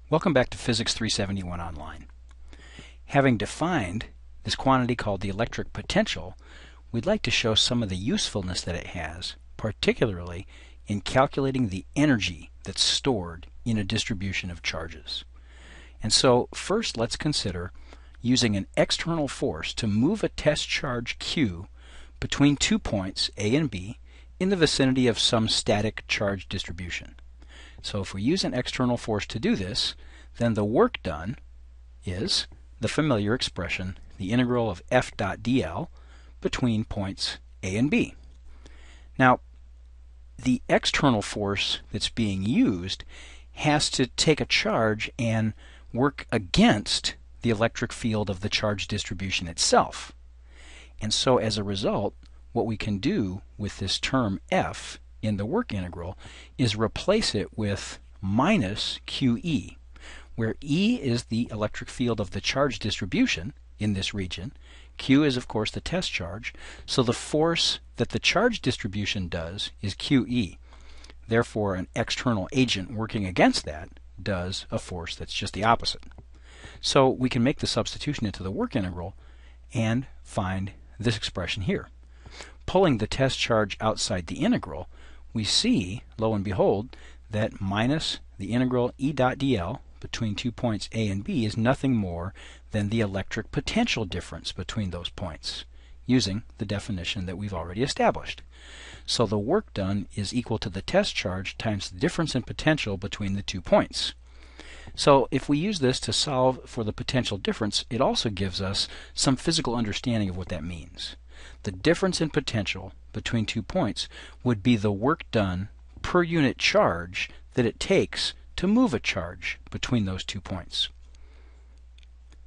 Welcome back to Physics 371 Online. Having defined this quantity called the electric potential, we'd like to show some of the usefulness that it has, particularly in calculating the energy that's stored in a distribution of charges. And so first let's consider using an external force to move a test charge Q between 2 points A and B in the vicinity of some static charge distribution. So if we use an external force to do this, then the work done is the familiar expression, the integral of F dot dl between points A and B. Now, the external force that's being used has to take a charge and work against the electric field of the charge distribution itself. And so as a result, what we can do with this term F in the work integral is replace it with minus QE, where E is the electric field of the charge distribution in this region. Q is, of course, the test charge, so the force that the charge distribution does is QE. Therefore, an external agent working against that does a force that's just the opposite. So we can make the substitution into the work integral and find this expression here. Pulling the test charge outside the integral, we see, lo and behold, that minus the integral E dot dl between 2 points A and B is nothing more than the electric potential difference between those points, using the definition that we've already established. So the work done is equal to the test charge times the difference in potential between the 2 points. So if we use this to solve for the potential difference, it also gives us some physical understanding of what that means. The difference in potential between 2 points would be the work done per unit charge that it takes to move a charge between those 2 points.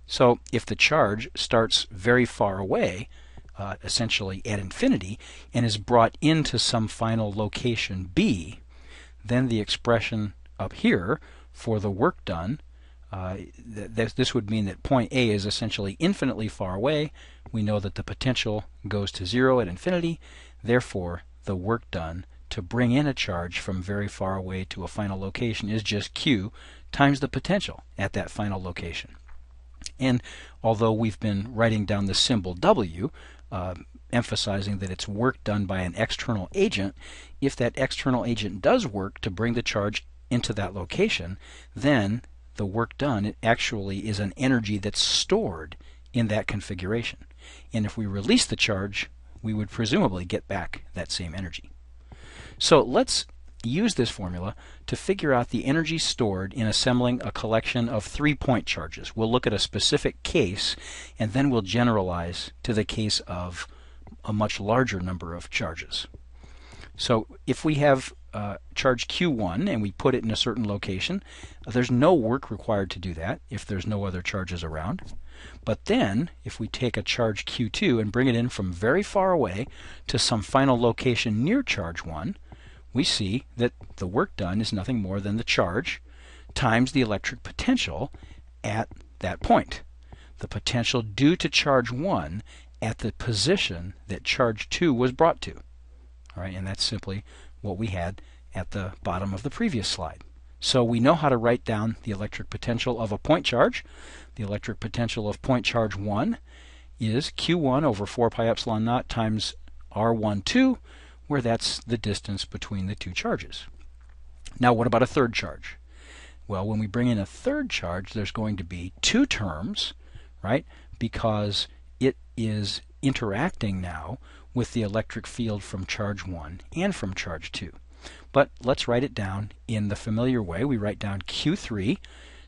So if the charge starts very far away, essentially at infinity, and is brought into some final location B, then the expression up here for the work done, this would mean that point A is essentially infinitely far away. We know that the potential goes to 0 at infinity. Therefore, the work done to bring in a charge from very far away to a final location is just Q times the potential at that final location. And although we've been writing down the symbol W, emphasizing that it's work done by an external agent, if that external agent does work to bring the charge into that location, then the work done actually is an energy that's stored in that configuration. And if we release the charge, we would presumably get back that same energy. So let's use this formula to figure out the energy stored in assembling a collection of 3-point charges. We'll look at a specific case, and then we'll generalize to the case of a much larger number of charges. So if we have charge Q1 and we put it in a certain location, there's no work required to do that if there's no other charges around. But then if we take a charge Q2 and bring it in from very far away to some final location near charge 1, we see that the work done is nothing more than the charge times the electric potential at that point. The potential due to charge 1 at the position that charge 2 was brought to. All right, and that's simply what we had at the bottom of the previous slide. So we know how to write down the electric potential of a point charge. The electric potential of point charge 1 is Q1 over 4 pi epsilon naught times R12, where that's the distance between the 2 charges. Now what about a third charge? Well, when we bring in a third charge, there's going to be 2 terms, right? Because it is interacting now with the electric field from charge 1 and from charge 2. But let's write it down in the familiar way. We write down Q3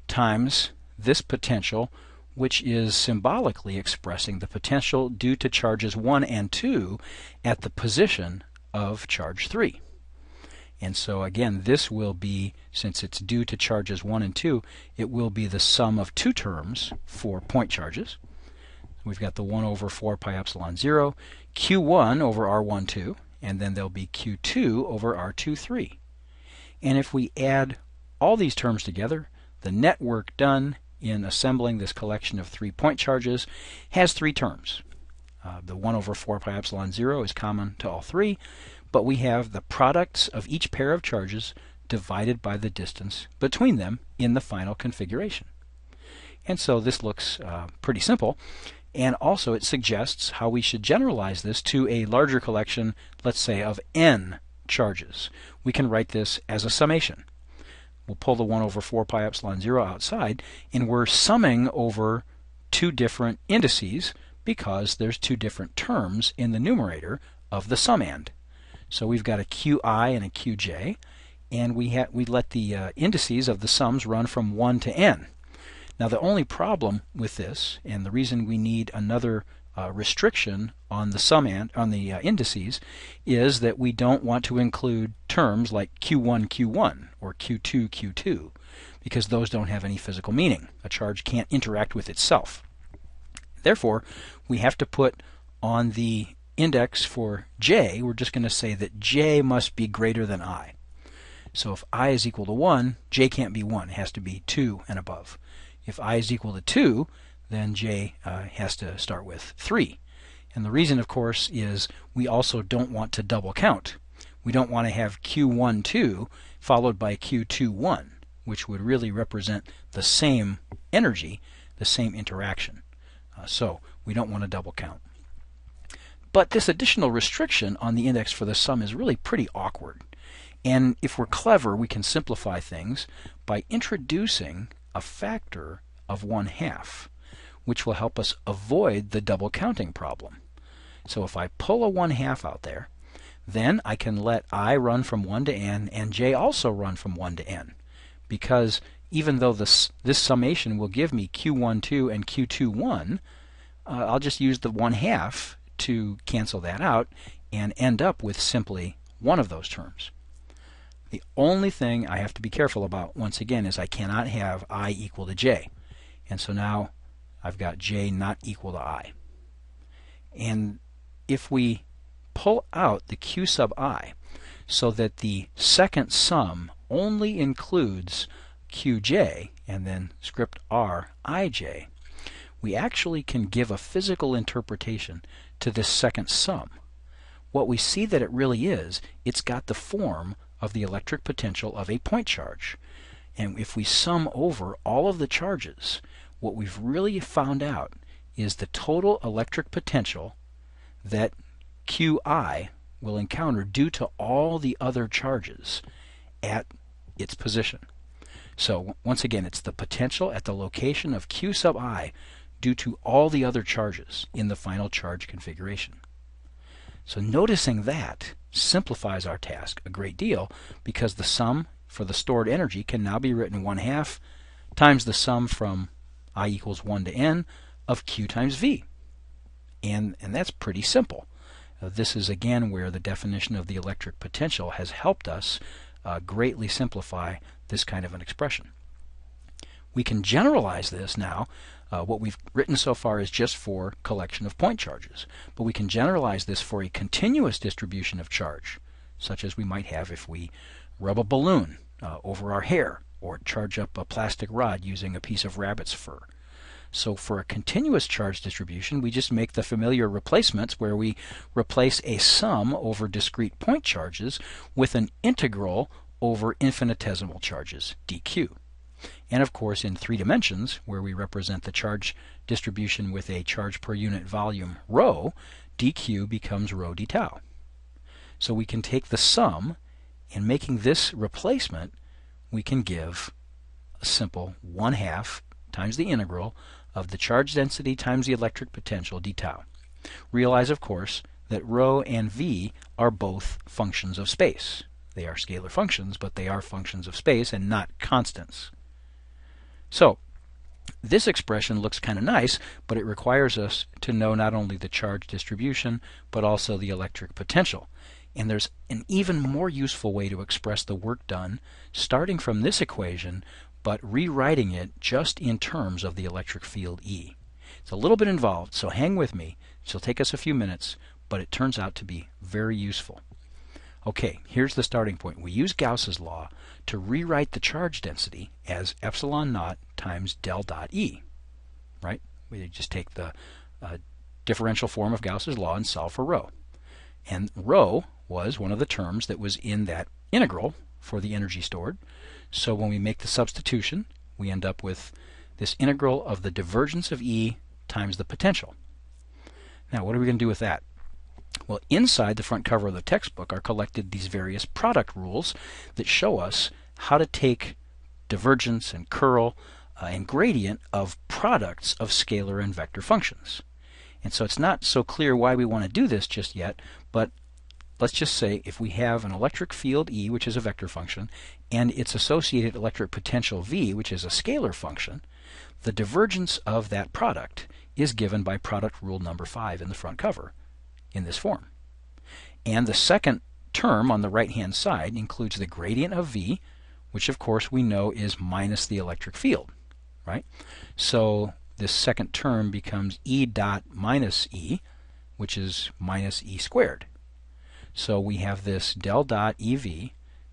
times this potential, which is symbolically expressing the potential due to charges 1 and 2 at the position of charge 3. And so again, this will be, since it's due to charges 1 and 2, it will be the sum of 2 terms for point charges. We've got the 1 over 4 pi epsilon 0, Q1 over R12, and then there'll be Q2 over R23. And if we add all these terms together, the net work done in assembling this collection of 3-point charges has 3 terms. The 1 over 4 pi epsilon 0 is common to all 3, but we have the products of each pair of charges divided by the distance between them in the final configuration. And so this looks pretty simple, and also it suggests how we should generalize this to a larger collection, let's say, of n charges. We can write this as a summation. We'll pull the 1 over 4 pi epsilon 0 outside, and we're summing over two different indices because there's two different terms in the numerator of the summand. So we've got a qi and a qj, and we let the indices of the sums run from 1 to n. Now the only problem with this, and the reason we need another restriction on the summand, on the indices, is that we don't want to include terms like q1, q1 or q2, q2, because those don't have any physical meaning. A charge can't interact with itself. Therefore, we have to put on the index for j, we're just going to say that j must be greater than I. So if I is equal to 1, j can't be 1, it has to be 2 and above. If I is equal to 2, then j has to start with 3. And the reason, of course, is we also don't want to double count. We don't want to have q12 followed by q21, which would really represent the same energy, the same interaction. So we don't want to double count. But this additional restriction on the index for the sum is really pretty awkward. And if we're clever, we can simplify things by introducing a factor of 1/2, which will help us avoid the double counting problem. So if I pull a 1/2 out there, then I can let I run from 1 to n and j also run from 1 to n, because even though this summation will give me q12 and q21, I'll just use the 1/2 to cancel that out and end up with simply one of those terms. The only thing I have to be careful about, once again, is I cannot have I equal to j. And so now I've got j not equal to I. And if we pull out the q sub I so that the second sum only includes qj and then script r ij, we actually can give a physical interpretation to this second sum. What we see that it really is, it's got the form of the electric potential of a point charge. And if we sum over all of the charges, what we've really found out is the total electric potential that qi will encounter due to all the other charges at its position. So once again, it's the potential at the location of q sub I due to all the other charges in the final charge configuration. So noticing that simplifies our task a great deal, because the sum for the stored energy can now be written 1/2 times the sum from I equals 1 to n of q times v. And that's pretty simple. This is again where the definition of the electric potential has helped us greatly simplify this kind of an expression. We can generalize this now. What we've written so far is just for collection of point charges, but we can generalize this for a continuous distribution of charge, such as we might have if we rub a balloon over our hair or charge up a plastic rod using a piece of rabbit's fur. So for a continuous charge distribution, we just make the familiar replacements where we replace a sum over discrete point charges with an integral over infinitesimal charges, dq. And of course, in 3 dimensions, where we represent the charge distribution with a charge per unit volume rho, dq becomes rho d tau. So we can take the sum, and making this replacement, we can give a simple 1/2 times the integral of the charge density times the electric potential d tau. Realize, of course, that rho and v are both functions of space. They are scalar functions, but they are functions of space and not constants. So this expression looks kind of nice, but it requires us to know not only the charge distribution, but also the electric potential. And there's an even more useful way to express the work done, starting from this equation, but rewriting it just in terms of the electric field E. It's a little bit involved, so hang with me. It'll take us a few minutes, but it turns out to be very useful. Okay, here's the starting point. We use Gauss's law to rewrite the charge density as epsilon naught times del dot E. Right? We just take the differential form of Gauss's law and solve for rho. And rho was one of the terms that was in that integral for the energy stored. So when we make the substitution, we end up with this integral of the divergence of E times the potential. Now, what are we going to do with that? Well, inside the front cover of the textbook are collected these various product rules that show us how to take divergence and curl and gradient of products of scalar and vector functions. And so it's not so clear why we want to do this just yet, but let's just say if we have an electric field E, which is a vector function, and its associated electric potential V, which is a scalar function, the divergence of that product is given by product rule number 5 in the front cover in this form. And the second term on the right-hand side includes the gradient of V, which of course we know is minus the electric field, right? So this second term becomes E dot minus E, which is minus E squared. So we have this del dot EV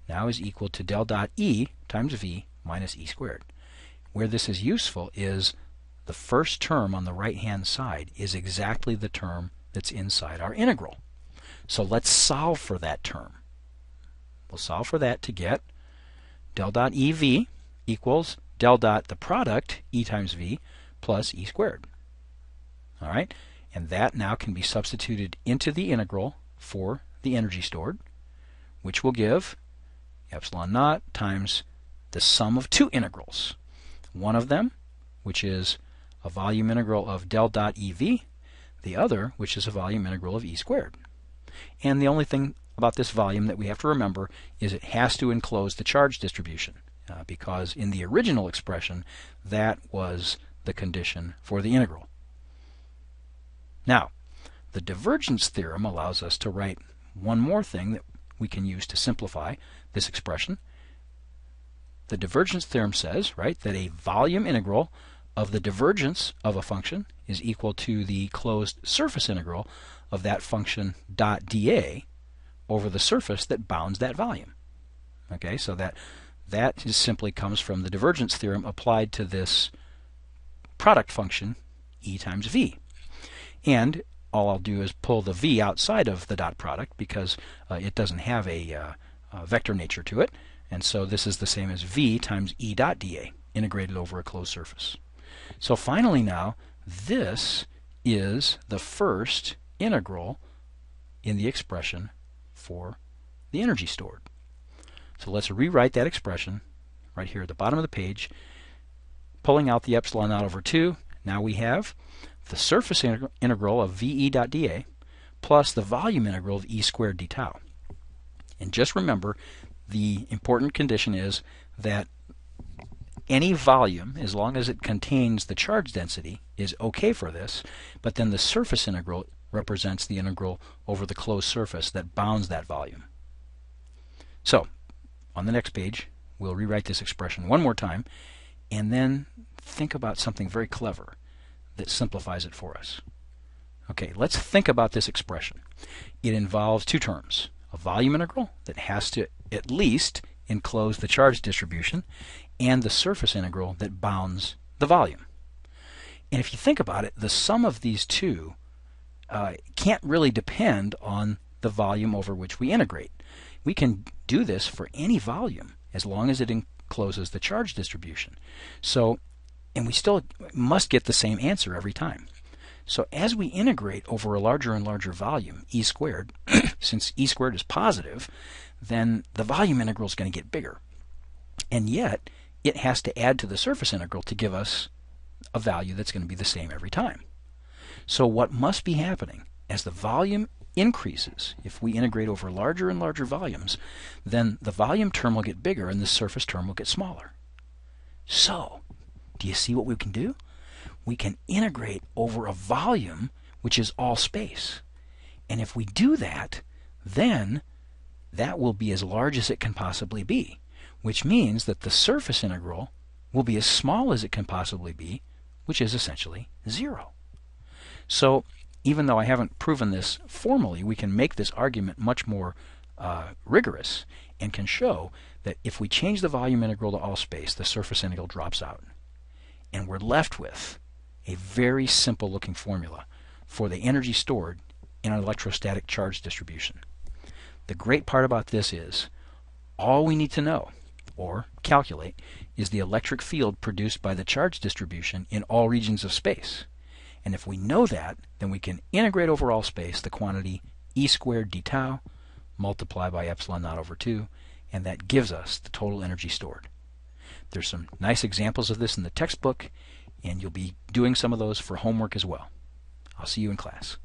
now is equal to del dot E times V minus E squared. Where this is useful is the first term on the right-hand side is exactly the term that's inside our integral. So let's solve for that term. We'll solve for that to get del dot EV equals del dot the product E times V plus E squared. All right, and that now can be substituted into the integral for the energy stored, which will give epsilon naught times the sum of two integrals. One of them, which is a volume integral of del dot EV, the other, which is a volume integral of E squared. And the only thing about this volume that we have to remember is it has to enclose the charge distribution, because in the original expression, that was the condition for the integral. Now, the divergence theorem allows us to write one more thing that we can use to simplify this expression. The divergence theorem says, right, that a volume integral of the divergence of a function is equal to the closed surface integral of that function dot dA over the surface that bounds that volume. Okay, so that just simply comes from the divergence theorem applied to this product function E times V. And all I'll do is pull the V outside of the dot product because it doesn't have a vector nature to it. And so this is the same as V times E dot dA integrated over a closed surface. So finally now, this is the first integral in the expression for the energy stored. So let's rewrite that expression right here at the bottom of the page, pulling out the epsilon naught over 2. Now we have the surface integral of VE dot dA plus the volume integral of E squared d tau. And just remember, the important condition is that any volume, as long as it contains the charge density, is okay for this, but then the surface integral represents the integral over the closed surface that bounds that volume. So, on the next page, we'll rewrite this expression one more time, and then think about something very clever that simplifies it for us. Okay, let's think about this expression. It involves two terms: a volume integral that has to at least enclose the charge distribution, and the surface integral that bounds the volume. And if you think about it, the sum of these two can't really depend on the volume over which we integrate. We can do this for any volume as long as it encloses the charge distribution. So, and we still must get the same answer every time. So as we integrate over a larger and larger volume, E squared, since E squared is positive, then the volume integral is going to get bigger. And yet, it has to add to the surface integral to give us a value that's going to be the same every time. So what must be happening as the volume increases, if we integrate over larger and larger volumes, then the volume term will get bigger and the surface term will get smaller. So, do you see what we can do? We can integrate over a volume which is all space. And if we do that, then that will be as large as it can possibly be, which means that the surface integral will be as small as it can possibly be, which is essentially 0. So even though I haven't proven this formally, we can make this argument much more rigorous and can show that if we change the volume integral to all space, the surface integral drops out. And we're left with a very simple looking formula for the energy stored in an electrostatic charge distribution. The great part about this is All we need to know, or calculate, is the electric field produced by the charge distribution in all regions of space. And if we know that, then we can integrate over all space the quantity E squared d tau, multiply by epsilon naught over 2, and that gives us the total energy stored. There's some nice examples of this in the textbook, and you'll be doing some of those for homework as well. I'll see you in class.